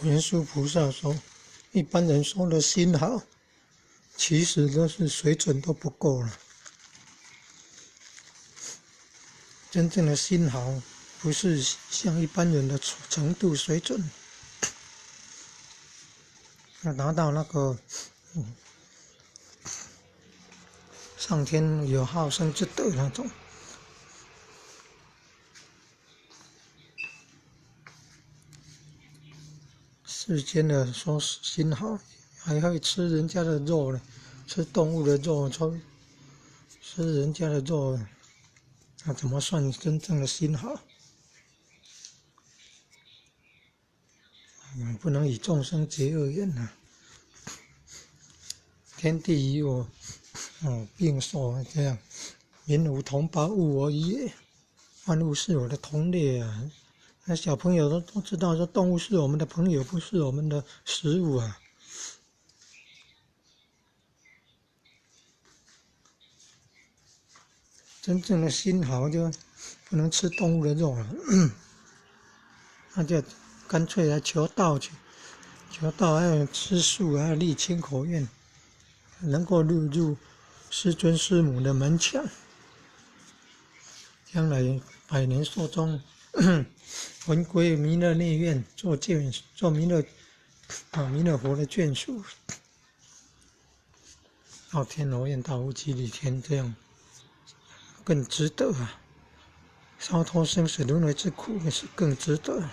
文殊菩萨说，一般人说的心好，其实都是水准都不够了。真正的心好，不是像一般人的程度水准，要达到那个上天有好生之德那种。世间的说心好，还会吃人家的肉呢，吃动物的肉，吃人家的肉，那怎么算真正的心好？不能与众生结恶缘啊！天地与我，并寿这样，民无同胞，物我一也，万物是我的同类啊！那小朋友都知道说，动物是我们的朋友，不是我们的食物啊。真正的心好，就不能吃动物的肉了，那就干脆来求道去，求道还有吃素，还有立清口愿，能够入师尊师母的门墙，将来百年寿终，魂归弥勒内院，做弥勒佛的眷属，到天罗院，到无极里天，这样更值得啊！超脱生死轮回之苦，也是更值得。